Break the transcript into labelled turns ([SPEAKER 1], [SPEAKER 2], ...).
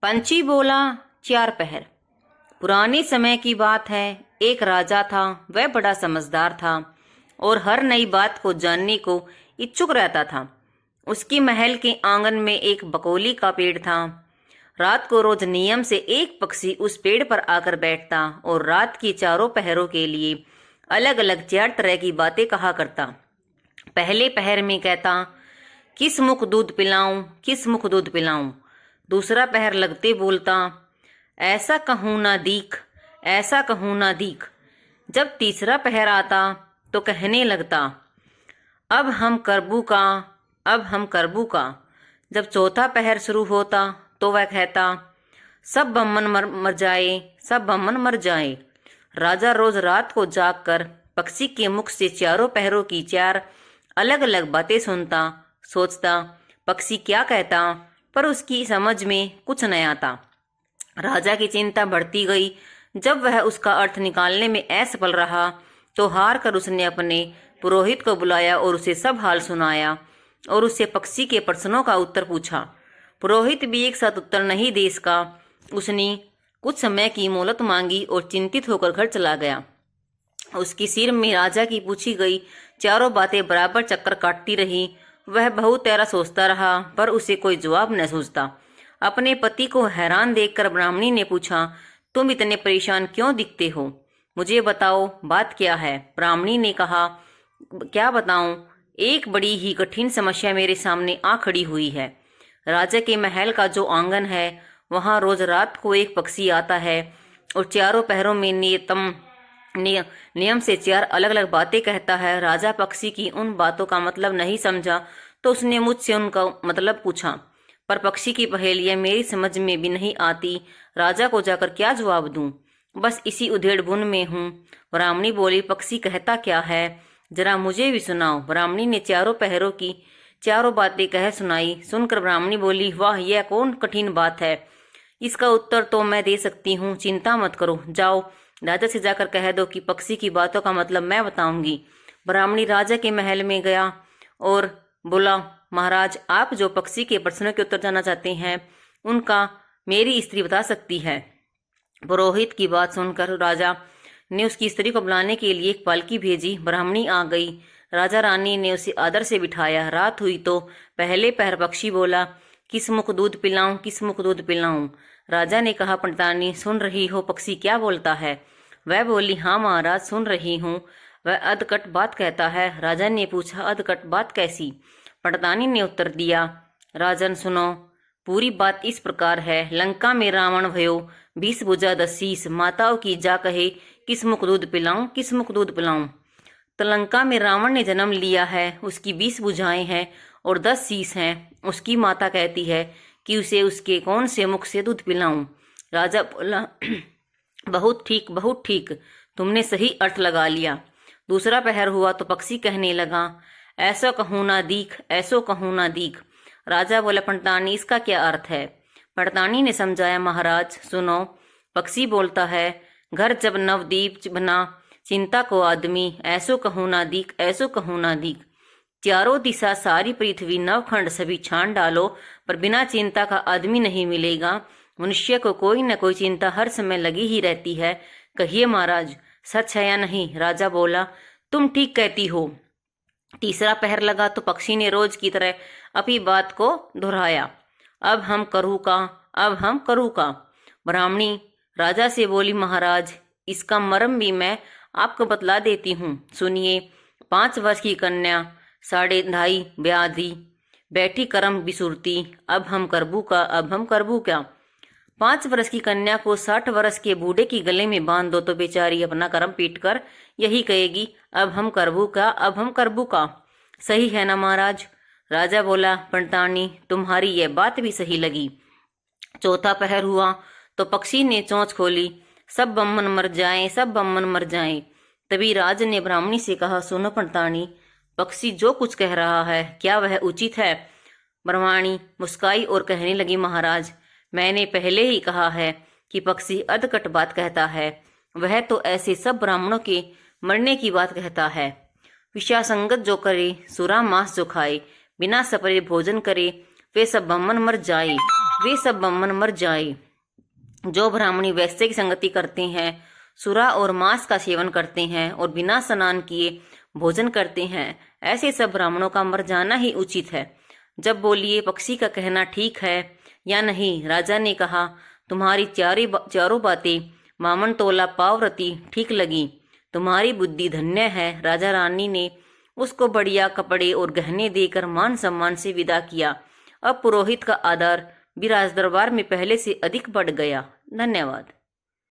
[SPEAKER 1] पंछी बोला, 4 पहर। पुराने समय की बात है। एक राजा था। वह बड़ा समझदार था और हर नई बात को जानने को इच्छुक रहता था। उसकी महल के आंगन में एक बकोली का पेड़ था। रात को रोज नियम से एक पक्षी उस पेड़ पर आकर बैठता और रात की चारों पहरों के लिए अलग अलग 4 तरह की बातें कहा करता। पहले पहर में कहता, किस मुख दूध पिलाऊं, किस मुख दूध पिलाऊं। दूसरा पहर लगते बोलता, ऐसा कहूं ना दीख, ऐसा कहूं ना दीख। जब तीसरा पहर आता तो कहने लगता, अब हम करबू का, अब हम करबू का। जब चौथा पहर शुरू होता तो वह कहता, सब बम्मन मर जाए, सब बम्मन मर जाए। राजा रोज रात को जागकर पक्षी के मुख से चारों पहरों की 4 अलग अलग बातें सुनता, सोचता पक्षी क्या कहता, पर उसकी समझ में कुछ न आता। राजा की चिंता बढ़ती गई। जब वह उसका अर्थ निकालने में असफल रहा तो हार कर उसने अपने पुरोहित को बुलाया और उसे सब हाल सुनाया और उससे पक्षी के प्रश्नों का उत्तर पूछा। पुरोहित भी एक साथ उत्तर नहीं दे सका। उसने कुछ समय की मोहलत मांगी और चिंतित होकर घर चला गया। उसकी सिर में राजा की पूछी गई 4 बातें बराबर चक्कर काटती रही। वह बहुत तेरा सोचता रहा पर उसे कोई जवाब न सूझता। अपने पति को हैरान देखकर ब्राह्मणी ने पूछा, तुम इतने परेशान क्यों दिखते हो? मुझे बताओ, बात क्या है? ब्राह्मणी ने कहा, क्या बताऊं, एक बड़ी ही कठिन समस्या मेरे सामने आ खड़ी हुई है। राजा के महल का जो आंगन है वहां रोज रात को एक पक्षी आता है और चारों पहरों में नियम से 4 अलग अलग बातें कहता है। राजा पक्षी की उन बातों का मतलब नहीं समझा तो उसने मुझसे उनका मतलब पूछा, पर पक्षी की पहेलियां मेरी समझ में भी नहीं आती। राजा को जाकर क्या जवाब दूं? बस इसी उधेड़ बुन में हूँ। ब्राह्मणी बोली, पक्षी कहता क्या है, जरा मुझे भी सुनाओ। ब्राह्मणी ने चारों पहरों की 4 बातें कह सुनाई। सुनकर ब्राह्मणी बोली, वाह, यह कौन कठिन बात है, इसका उत्तर तो मैं दे सकती हूँ, चिंता मत करो। जाओ राजा से जाकर कह दो कि पक्षी की बातों का मतलब मैं बताऊंगी। ब्राह्मणी राजा के महल में गया और बोला, महाराज, आप जो पक्षी के प्रश्नों के उत्तर जानना चाहते हैं उनका मेरी स्त्री बता सकती है। पुरोहित की बात सुनकर राजा ने उसकी स्त्री को बुलाने के लिए एक पालकी भेजी। ब्राह्मणी आ गई। राजा रानी ने उसे आदर से बिठाया। रात हुई तो पहले पहर पक्षी बोला, किस मुख दूध पिलाऊं, किस मुख दूध पिलाऊं। राजा ने कहा, पंडितानी, सुन रही हो पक्षी क्या बोलता है? वह बोली, हाँ महाराज, सुन रही हूँ। वह अधकट बात कहता है। राजा ने पूछा, अधकट बात कैसी? पंडितानी ने उत्तर दिया, राजन सुनो, पूरी बात इस प्रकार है। लंका में रावण भयो 20 भुजा 10 शीस, माताओं की जा कहे, किस मुख दूध पिलाऊं, किस मुख दूध पिलाऊं। तो लंका में रावण ने जन्म लिया है, उसकी 20 भुजाएं हैं और 10 शीस हैं। उसकी माता कहती है कि उसे उसके कौन से मुख से दूध पिलाऊं। राजा बोला, बहुत ठीक, बहुत ठीक, तुमने सही अर्थ लगा लिया। दूसरा पहर हुआ तो पक्षी कहने लगा, ऐसो कहूं ना दीख, ऐसो कहूं ना दीख। राजा बोला, पंडितानी, इसका क्या अर्थ है? पंडितानी ने समझाया, महाराज सुनो, पक्षी बोलता है, घर जब नवदीप बना चिंता को आदमी, ऐसो कहूं ना दीख, ऐसो कहूं ना दीख। चारों दिशा सारी पृथ्वी नवखंड सभी छान डालो पर बिना चिंता का आदमी नहीं मिलेगा। मनुष्य को कोई न कोई चिंता हर समय लगी ही रहती है। कहिए महाराज, सच है या नहीं? राजा बोला, तुम ठीक कहती हो। तीसरा पहर लगा तो पक्षी ने रोज की तरह अपनी बात को दोहराया, अब हम करूँ का, अब हम करूँ का। ब्राह्मणी राजा से बोली, महाराज, इसका मर्म भी मैं आपको बतला देती हूँ, सुनिए। 5 वर्ष की कन्या 2.5 ब्याधी बैठी करम बिसुरती, अब हम करबू का, अब हम करबू क्या। 5 वर्ष की कन्या को 60 वर्ष के बूढ़े की गले में बांध दो तो बेचारी अपना करम पीट कर यही कहेगी, अब हम करबू का, अब हम करबू का। सही है ना महाराज? राजा बोला, पंडितानी, तुम्हारी यह बात भी सही लगी। चौथा पहर हुआ तो पक्षी ने चोंच खोली, सब बम्मन मर जाएं, सब बम्मन मर जाएं। तभी राज ने ब्राह्मणी से कहा, सुनो पंडितानी, पक्षी जो कुछ कह रहा है क्या वह उचित है? ब्राह्मणी मुस्काई और कहने लगी, महाराज, मैंने पहले ही कहा है कि पक्षी अधकट बात कहता है। वह तो ऐसे सब ब्राह्मणों के मरने की बात कहता है। विषासंगत जो करे, सुरा मांस जो खाए, बिना सपरे भोजन करे, वे सब बम्मन मर जाए। वे सब ब्राह्मण मर जाए। जो ब्राह्मणी वैश्य की संगति करते हैं, सुरा और मांस का सेवन करते हैं और बिना स्नान किए भोजन करते हैं, ऐसे सब ब्राह्मणों का मर जाना ही उचित है। जब बोलिए पक्षी का कहना ठीक है या नहीं, राजा ने कहा, तुम्हारी चारों बातें मामन तोला पावरती ठीक लगी, तुम्हारी बुद्धि धन्य है। राजा रानी ने उसको बढ़िया कपड़े और गहने देकर मान सम्मान से विदा किया। अब पुरोहित का आदर भी राज दरबार में पहले से अधिक बढ़ गया। धन्यवाद।